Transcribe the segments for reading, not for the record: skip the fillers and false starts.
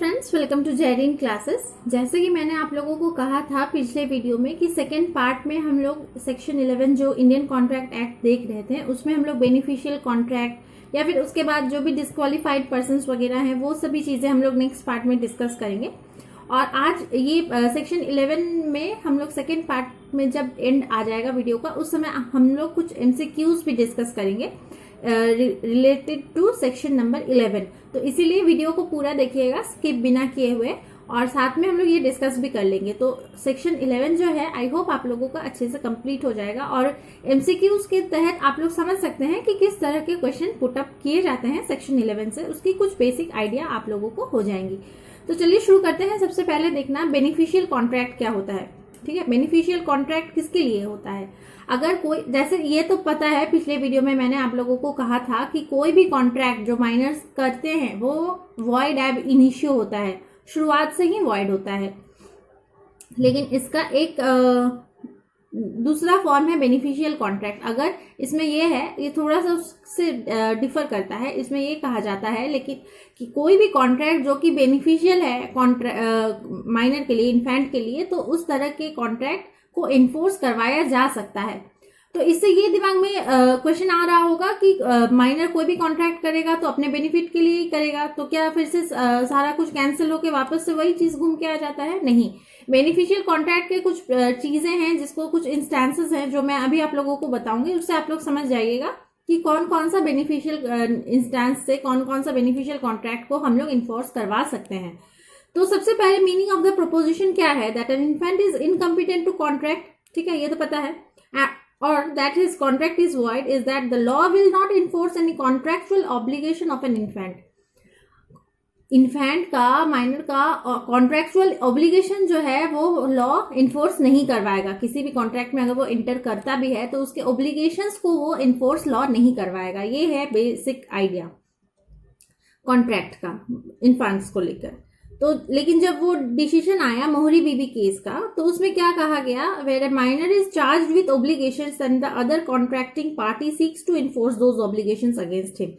Friends, welcome to Jerin classes. जैसे कि मैंने आप लोगों को कहा था पिछले वीडियो में कि सेकेंड पार्ट में हम लोग सेक्शन 11 जो इंडियन कॉन्ट्रैक्ट एक्ट देख रहे थे उसमें हम लोग बेनिफिशियल कॉन्ट्रैक्ट या फिर उसके बाद जो भी डिस्क्वालिफाइड पर्सन्स वगैरह हैं वो सभी चीज़ें हम लोग नेक्स्ट पार्ट में डिस्कस करेंगे। और आज ये सेक्शन 11 में हम लोग सेकेंड पार्ट में जब एंड आ जाएगा वीडियो का उस समय हम लोग कुछ MCQs भी डिस्कस करेंगे रिलेटेड टू सेक्शन नंबर 11। तो इसीलिए वीडियो को पूरा देखिएगा स्किप बिना किए हुए, और साथ में हम लोग ये डिस्कस भी कर लेंगे। तो सेक्शन 11 जो है आई होप आप लोगों का अच्छे से कंप्लीट हो जाएगा और MCQs के तहत आप लोग समझ सकते हैं कि किस तरह के क्वेश्चन पुटअप किए जाते हैं सेक्शन 11 से, उसकी कुछ बेसिक आइडिया आप लोगों को हो जाएंगी। तो चलिए शुरू करते हैं। सबसे पहले देखना बेनिफिशियल कॉन्ट्रैक्ट क्या होता है। ठीक है, बेनिफिशियल कॉन्ट्रैक्ट किसके लिए होता है? अगर कोई, जैसे ये तो पता है पिछले वीडियो में मैंने आप लोगों को कहा था कि कोई भी कॉन्ट्रैक्ट जो माइनर्स करते हैं वो वॉइड एब इनिशियो होता है, शुरुआत से ही वॉइड होता है। लेकिन इसका एक दूसरा फॉर्म है बेनिफिशियल कॉन्ट्रैक्ट। अगर इसमें ये है, ये थोड़ा सा उससे डिफर करता है। इसमें ये कहा जाता है लेकिन कि कोई भी कॉन्ट्रैक्ट जो कि बेनिफिशियल है माइनर के लिए, इन्फेंट के लिए, तो उस तरह के कॉन्ट्रैक्ट को इन्फोर्स करवाया जा सकता है। तो इससे ये दिमाग में क्वेश्चन आ रहा होगा कि माइनर कोई भी कॉन्ट्रैक्ट करेगा तो अपने बेनिफिट के लिए ही करेगा, तो क्या फिर से सारा कुछ कैंसिल होके वापस से वही चीज घूम के आ जाता है? नहीं। बेनिफिशियल कॉन्ट्रैक्ट के कुछ चीजें हैं, जिसको कुछ इंस्टेंसेस हैं जो मैं अभी आप लोगों को बताऊंगी, उससे आप लोग समझ जाइएगा कि कौन कौन सा बेनिफिशियल इंस्टेंस से कौन कौन सा बेनिफिशियल कॉन्ट्रैक्ट को हम लोग इन्फोर्स करवा सकते हैं। तो सबसे पहले मीनिंग ऑफ द प्रोपोजिशन क्या है? That an infant is incompetent to contract. ठीक है, ये तो पता है। और that his contract is void is that the law will not enforce any contractual obligation of an infant. Infant का, माइनर का कॉन्ट्रैक्चुअल ऑब्लिगेशन जो है वो लॉ इन्फोर्स नहीं करवाएगा। किसी भी कॉन्ट्रैक्ट में अगर वो इंटर करता भी है तो उसके ऑब्लिगेशंस को वो इन्फोर्स लॉ नहीं करवाएगा। ये है बेसिक आइडिया कॉन्ट्रैक्ट का इन्फेंट्स को लेकर। तो लेकिन जब वो डिसीजन आया मोहरी बीबी केस का, तो उसमें क्या कहा गया? Where a minor is charged with obligations and the other contracting party seeks to enforce those obligations against him.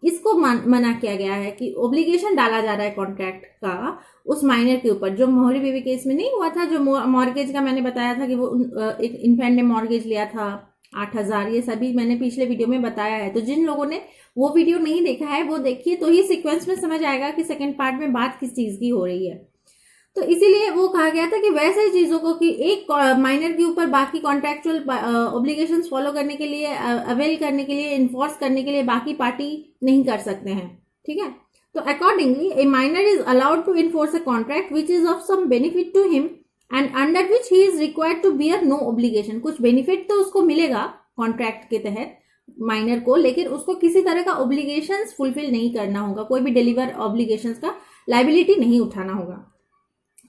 इसको मना किया गया है कि ऑब्लिगेशन डाला जा रहा है कॉन्ट्रैक्ट का उस माइनर के ऊपर। जो मोहरी बीबी केस में नहीं हुआ था, जो मॉर्गेज का मैंने बताया था कि वो एक इन्फेंट ने मॉर्गेज लिया था 8,000, ये सभी मैंने पिछले वीडियो में बताया है। तो जिन लोगों ने वो वीडियो नहीं देखा है वो देखिए, तो ही सीक्वेंस में समझ आएगा कि सेकंड पार्ट में बात किस चीज की हो रही है। तो इसीलिए वो कहा गया था कि वैसे चीजों को कि एक माइनर के ऊपर बाकी कॉन्ट्रैक्चुअल ऑब्लिगेशंस फॉलो करने के लिए, अवेल करने के लिए, इन्फोर्स करने के लिए बाकी पार्टी नहीं कर सकते हैं। ठीक है, तो accordingly a minor is allowed to enforce a contract which is of some benefit to him and under which he is required to bear no obligation. कुछ बेनिफिट तो उसको मिलेगा कॉन्ट्रैक्ट के तहत माइनर को, लेकिन उसको किसी तरह का ऑब्लिगेशंस फुलफिल नहीं करना होगा, कोई भी डिलीवर ऑब्लिगेशंस का लाइबिलिटी नहीं उठाना होगा।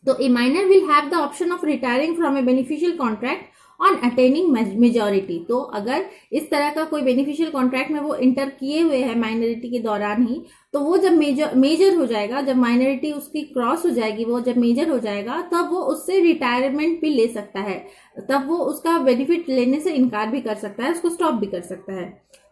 तो ए minor will have the option of retiring from A beneficial contract on attaining majority. तो अगर इस तरह का कोई बेनिफिशियल कॉन्ट्रैक्ट में वो इंटर किए हुए हैं माइनॉरिटी के दौरान ही, तो वो जब मेजर हो जाएगा, जब माइनॉरिटी उसकी क्रॉस हो जाएगी, वो जब मेजर हो जाएगा, तब वो उससे रिटायरमेंट भी ले सकता है, तब वो उसका बेनिफिट लेने से इनकार भी कर सकता है, उसको स्टॉप भी कर सकता है।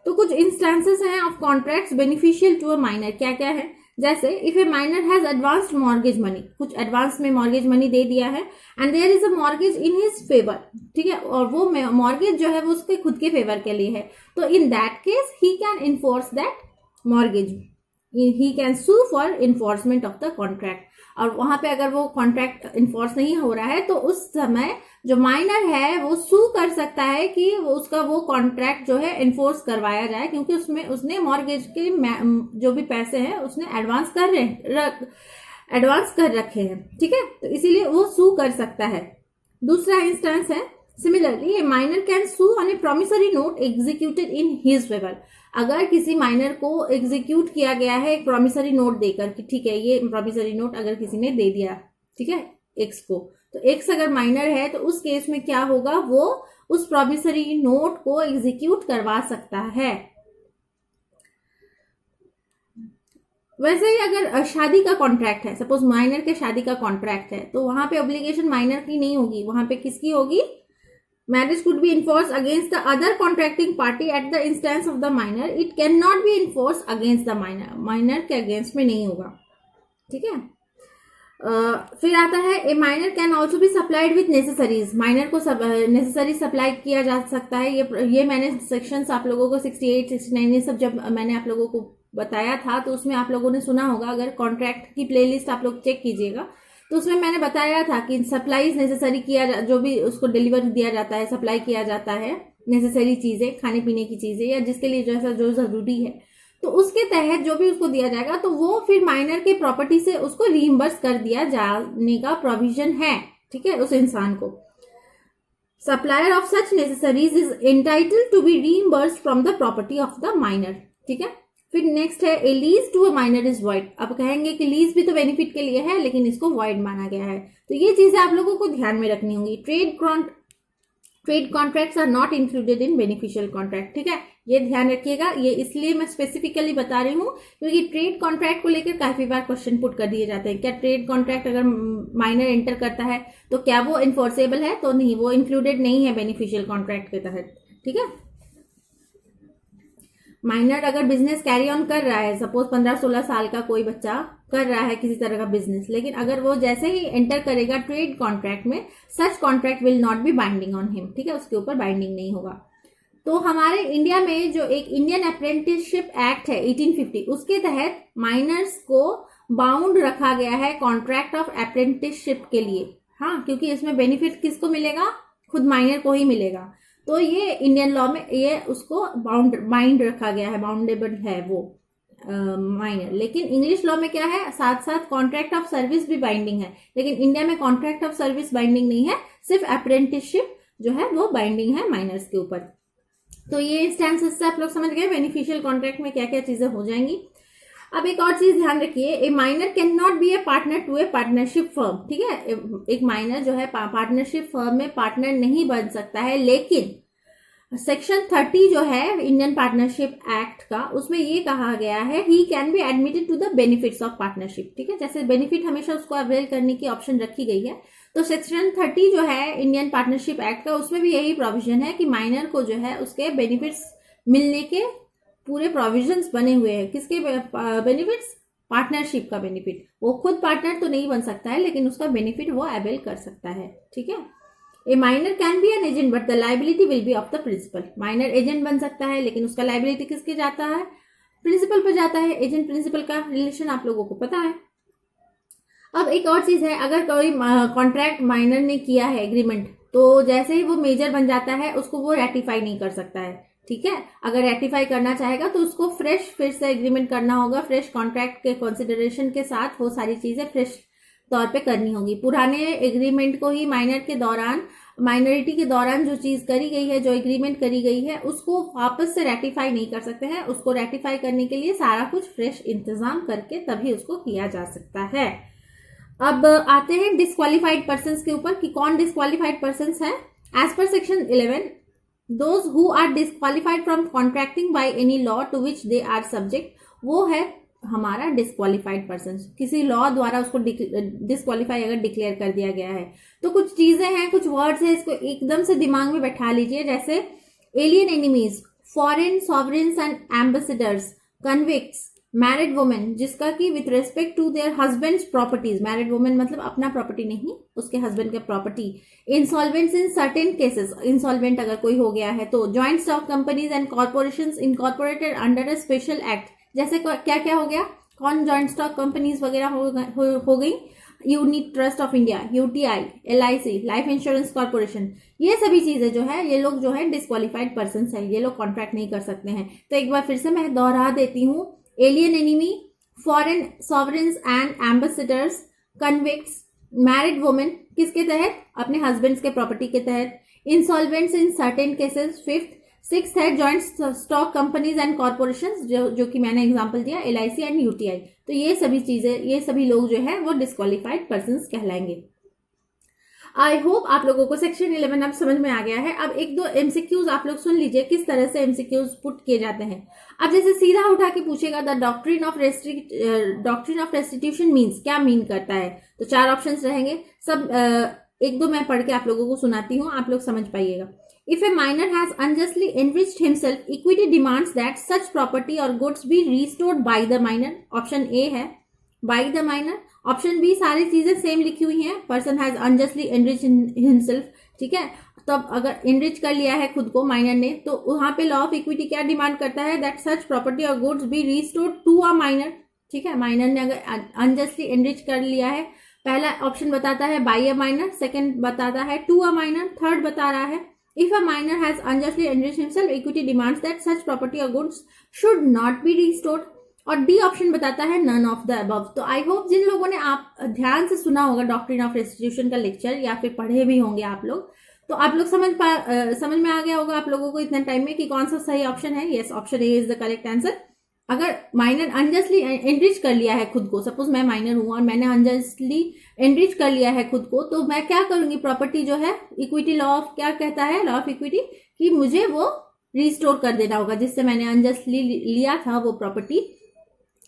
तो कुछ इंस्टेंसेस हैं of contracts beneficial to a minor. क्या क्या है? जैसे if a minor has advanced mortgage money, कुछ एडवांस में मॉर्गेज मनी दे दिया है and there is a mortgage in his favour. ठीक है, और वो मॉर्गेज जो है वो उसके खुद के फेवर के लिए है, तो in that case he can enforce that mortgage, he can sue for enforcement of the contract. और वहां पे अगर वो कॉन्ट्रैक्ट इन्फोर्स नहीं हो रहा है तो उस समय जो माइनर है वो सू कर सकता है कि उसका वो कॉन्ट्रैक्ट जो है इन्फोर्स करवाया जाए, क्योंकि उसमें उसने मॉर्गेज के जो भी पैसे हैं उसने एडवांस कर रखे हैं। ठीक है, तो इसीलिए वो सू कर सकता है। दूसरा इंस्टेंस है similarly a minor can sue on a promissory note executed in his favour. अगर किसी माइनर को एग्जीक्यूट किया गया है एक प्रोमिसरी नोट देकर कि ठीक है, ये प्रोमिसरी नोट अगर किसी ने दे दिया, ठीक है, एक्स को, तो एक्स अगर माइनर है तो उस केस में क्या होगा? वो उस प्रोमिसरी नोट को एग्जीक्यूट करवा सकता है। वैसे ही अगर शादी का कॉन्ट्रैक्ट है, सपोज माइनर के शादी का कॉन्ट्रैक्ट है, तो वहां पे ऑब्लिगेशन माइनर की नहीं होगी, वहां पे किसकी होगी? Marriage could be enforced against the other contracting party at the instance of the minor. It cannot be enforced against the minor. Minor के against में नहीं होगा। ठीक है, फिर आता है a minor can also be supplied with necessaries, minor को नेसेसरी सप्लाई किया जा सकता है। ये मैंने सेक्शंस आप लोगों को 68 69 ये सब जब मैंने आप लोगों को बताया था तो उसमें आप लोगों ने सुना होगा, अगर कॉन्ट्रैक्ट की प्लेलिस्ट आप लोग चेक कीजिएगा तो उसमें मैंने बताया था कि सप्लाईज नेसेसरी जो भी उसको डिलीवर दिया जाता है, सप्लाई किया जाता है नेसेसरी चीजें, खाने पीने की चीजें या जिसके लिए जैसा जो जरूरी है, तो उसके तहत जो भी उसको दिया जाएगा तो वो फिर माइनर के प्रॉपर्टी से उसको रीइंबर्स कर दिया जाने का प्रोविजन है, ठीक है, उस इंसान को। Supplier of such necessaries is entitled to be reimbursed from the property of the minor, ठीक है। फिर नेक्स्ट है a lease to a minor is void. अब कहेंगे कि लीज भी तो बेनिफिट के लिए है लेकिन इसको वॉइड माना गया है, तो ये चीजें आप लोगों को ध्यान में रखनी होंगी। Trade contracts are not included in beneficial contract, ठीक है, ये ध्यान रखिएगा। ये इसलिए मैं स्पेसिफिकली बता रही हूँ क्योंकि ट्रेड कॉन्ट्रैक्ट को लेकर काफी बार क्वेश्चन पुट कर दिए जाते हैं। क्या ट्रेड कॉन्ट्रैक्ट अगर माइनर एंटर करता है तो क्या वो इन्फोर्सेबल है? तो नहीं, वो इंक्लूडेड नहीं है बेनिफिशियल कॉन्ट्रैक्ट के तहत, ठीक है। माइनर अगर बिजनेस कैरी ऑन कर रहा है, सपोज 15-16 साल का कोई बच्चा कर रहा है किसी तरह का बिजनेस, लेकिन अगर वो जैसे ही एंटर करेगा ट्रेड कॉन्ट्रैक्ट में, सच contract will not be binding on him, ठीक है, उसके ऊपर बाइंडिंग नहीं होगा। तो हमारे इंडिया में जो एक इंडियन अप्रेंटिसशिप एक्ट है 1850, उसके तहत माइनर्स को बाउंड रखा गया है कॉन्ट्रैक्ट ऑफ अप्रेंटिसशिप के लिए, हाँ, क्योंकि इसमें बेनिफिट किसको मिलेगा? खुद माइनर को ही मिलेगा। तो ये इंडियन लॉ में ये उसको बाइंड रखा गया है, बाउंडेबल है वो माइनर। लेकिन इंग्लिश लॉ में क्या है, साथ साथ कॉन्ट्रैक्ट ऑफ सर्विस भी बाइंडिंग है, लेकिन इंडिया में कॉन्ट्रैक्ट ऑफ सर्विस बाइंडिंग नहीं है, सिर्फ अप्रेंटिसशिप जो है वो बाइंडिंग है माइनर्स के ऊपर। तो ये इंस्टेंसेस से आप लोग समझ गए बेनिफिशियल कॉन्ट्रैक्ट में क्या क्या चीजें हो जाएंगी। अब एक और चीज ध्यान रखिए, a minor can not be a partner to a partnership firm, ठीक है। एक माइनर जो है पार्टनरशिप फर्म में पार्टनर नहीं बन सकता है, लेकिन सेक्शन 30 जो है इंडियन पार्टनरशिप एक्ट का, उसमें ये कहा गया है he can be admitted to the benefits of partnership, ठीक है। जैसे बेनिफिट हमेशा उसको अवेल करने की ऑप्शन रखी गई है, तो सेक्शन 30 जो है इंडियन पार्टनरशिप एक्ट का, उसमें भी यही प्रोविजन है कि माइनर को जो है उसके बेनिफिट्स मिलने के पूरे प्रोविजंस बने हुए हैं। किसके बेनिफिट्स? पार्टनरशिप का बेनिफिट। वो खुद पार्टनर तो नहीं बन सकता है लेकिन उसका बेनिफिट वो अवेल कर सकता है, ठीक है। A minor can be an agent but the liability will be of the principal. Minor agent बन सकता है लेकिन उसका लाइबिलिटी किसके जाता है? प्रिंसिपल पर जाता है। एजेंट प्रिंसिपल का रिलेशन आप लोगों को पता है। अब एक और चीज है, अगर कोई कॉन्ट्रैक्ट माइनर ने किया है एग्रीमेंट, तो जैसे ही वो मेजर बन जाता है उसको वो रेटिफाई नहीं कर सकता है, ठीक है। अगर रेटिफाई करना चाहेगा तो उसको फ्रेश फिर से एग्रीमेंट करना होगा, फ्रेश कॉन्ट्रैक्ट के कंसिडरेशन के साथ वो सारी चीजें फ्रेश तौर पे करनी होगी। पुराने एग्रीमेंट को ही माइनर के दौरान, माइनॉरिटी के दौरान जो चीज करी गई है, जो एग्रीमेंट करी गई है, उसको वापस से रेटिफाई नहीं कर सकते हैं। उसको रेटिफाई करने के लिए सारा कुछ फ्रेश इंतजाम करके तभी उसको किया जा सकता है। अब आते हैं डिस्क्वालिफाइड पर्सन के ऊपर कि कौन डिस्क्वालिफाइड पर्सन है। As per section 11, those who are disqualified from contracting by any law to which they are subject, वो है हमारा डिस्क्वालिफाइड पर्सन। किसी लॉ द्वारा उसको डिस्क्वालीफाई अगर डिक्लेयर कर दिया गया है, तो कुछ चीजें हैं, कुछ वर्ड्स हैं, इसको एकदम से दिमाग में बैठा लीजिए। जैसे alien enemies, foreign sovereigns and ambassadors, convicts, married women जिसका कि with respect to their husbands properties, married women मतलब अपना प्रॉपर्टी नहीं, उसके हस्बैंड का property, insolvents in certain cases, insolvent अगर कोई हो गया है तो, joint stock companies and corporations incorporated under a special act, जैसे क्या क्या हो गया, कौन ज्वाइंट स्टॉक कंपनीज वगैरह हो गई, unit trust of India, UTI, LIC, life insurance corporation, ये सभी चीजें जो है, ये लोग जो है डिस्क्वालिफाइड पर्सन है, ये लोग कॉन्ट्रैक्ट नहीं कर सकते हैं। तो एक बार फिर से मैं दोहरा देती हूँ, alien enemy, foreign sovereigns and ambassadors, convicts, married women किसके तहत? अपने हस्बैंड्स के प्रॉपर्टी के तहत, इंसॉल्वेंट्स इन सर्टेन केसेस, 6th है joint stock companies and corporations, जो कि मैंने एग्जांपल दिया, एलआईसी एंड यूटीआई। तो ये सभी चीजें, ये सभी लोग जो है वो डिस्क्वालिफाइड पर्संस कहलाएंगे। आई होप आप लोगों को सेक्शन 11 अब समझ में आ गया है। अब एक दो एमसीक्यूज आप लोग सुन लीजिए किस तरह से एमसीक्यूज पुट किए जाते हैं। अब जैसे सीधा उठा के पूछेगा the doctrine of restitution means, क्या मीन करता है? तो 4 ऑप्शंस रहेंगे, सब एक दो मैं पढ़ के आप लोगों को सुनाती हूँ, आप लोग समझ पाइएगा। If a minor has unjustly enriched himself, equity demands that such property or goods be restored by the minor. Option A है by the minor. Option B सारी चीजें सेम लिखी हुई हैं, person has unjustly enrich himself, ठीक है। तब अगर एनरिच कर लिया है खुद को माइनर ने, तो वहां पे लॉ ऑफ इक्विटी क्या डिमांड करता है, दैट सच प्रॉपर्टी और goods be restored to a minor, ठीक है। माइनर ने अगर अनजस्टली एनरिच कर लिया है, पहला ऑप्शन बताता है बाय अ माइनर, सेकंड बताता है टू अ माइनर, थर्ड बता रहा है if a minor has unjustly enriched himself equity demands that such property और goods should not be restored, और डी ऑप्शन बताता है नन ऑफ द अबव। तो आई होप जिन लोगों ने आप ध्यान से सुना होगा डॉक्ट्रिन ऑफ रेस्टिट्यूशन का लेक्चर, या फिर पढ़े भी होंगे आप लोग, तो आप लोग समझ में आ गया होगा आप लोगों को इतने टाइम में कि कौन सा सही ऑप्शन है। Yes, option A is the correct answer. अगर माइनर अनजस्टली एनरिच कर लिया है खुद को, सपोज मैं माइनर हूं और मैंने अनजस्टली एनरिच कर लिया है खुद को, तो मैं क्या करूंगी, प्रॉपर्टी जो है, इक्विटी लॉ ऑफ क्या कहता है, लॉ ऑफ इक्विटी, कि मुझे वो रिस्टोर कर देना होगा, जिससे मैंने अनजस्टली लिया था वो प्रॉपर्टी,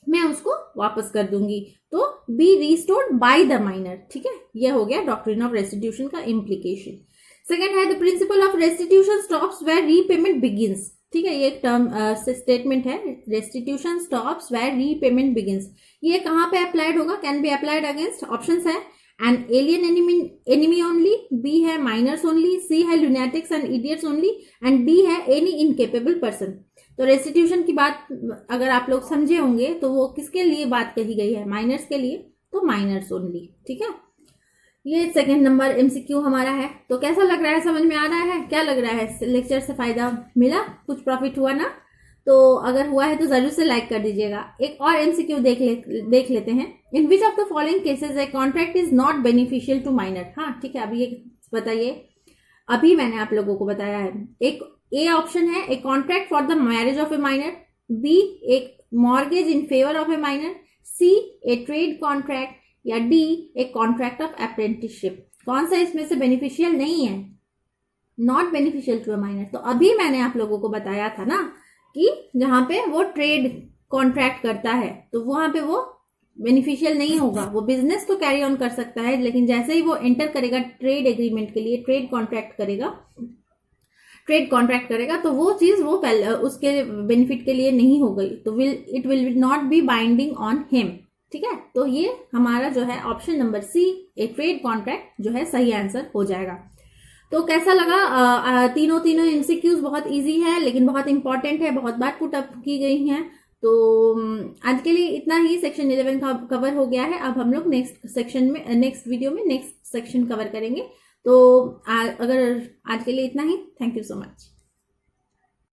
मैं उसको वापस कर दूंगी। तो be restored by the minor, ठीक है। ये हो गया डॉक्ट्रिन ऑफ रेस्टिट्यूशन का इम्प्लीकेशन। सेकेंड है the principle of restitution stops where repayment begins, ठीक है। ये एक टर्म स्टेटमेंट है, restitution stops where repayment begins. ये कहाँ पे अप्लाइड होगा, can be applied against, options है an alien enemy only, B है माइनर्स ओनली, सी है lunatics and idiots only, and D है एनी इनकेपेबल पर्सन। तो रेस्टिट्यूशन की बात अगर आप लोग समझे होंगे तो वो किसके लिए बात कही गई है, माइनर्स के लिए, तो माइनर्स ओनली, ठीक है। ये सेकंड नंबर एमसीक्यू हमारा है। तो कैसा लग रहा है, समझ में आ रहा है, क्या लग रहा है, लेक्चर से फायदा मिला, कुछ प्रॉफिट हुआ ना? तो अगर हुआ है तो जरूर से लाइक कर दीजिएगा। एक और एमसीक्यू देख लेते हैं। In which of the following cases a contract is not beneficial to minor. हाँ ठीक है, अभी ये बताइए, अभी मैंने आप लोगों को बताया है। एक ए ऑप्शन है A contract for the marriage of a minor, B एक mortgage in favour of a minor, C a trade contract, या डी एक कॉन्ट्रैक्ट ऑफ अप्रेंटिसशिप। कौन सा इसमें से बेनिफिशियल नहीं है, not beneficial to a minor? तो अभी मैंने आप लोगों को बताया था ना कि जहां पे वो ट्रेड कॉन्ट्रैक्ट करता है तो वहां पे वो बेनिफिशियल नहीं होगा, वो बिजनेस तो कैरी ऑन कर सकता है, लेकिन जैसे ही वो एंटर करेगा ट्रेड एग्रीमेंट के लिए, ट्रेड कॉन्ट्रैक्ट करेगा तो वो चीज वो उसके बेनिफिट के लिए नहीं हो गई, तो it will not be binding on him, ठीक है। तो ये हमारा जो है option number C a trade contract जो है सही आंसर हो जाएगा। तो कैसा लगा? तीनों एमसीक्यूज बहुत इजी है लेकिन बहुत इंपॉर्टेंट है, बहुत बार पुट अप की गई हैं। तो आज के लिए इतना ही, सेक्शन 11 का कवर हो गया है। अब हम लोग नेक्स्ट वीडियो में नेक्स्ट सेक्शन कवर करेंगे। तो अगर आज के लिए इतना ही, थैंक यू सो मच।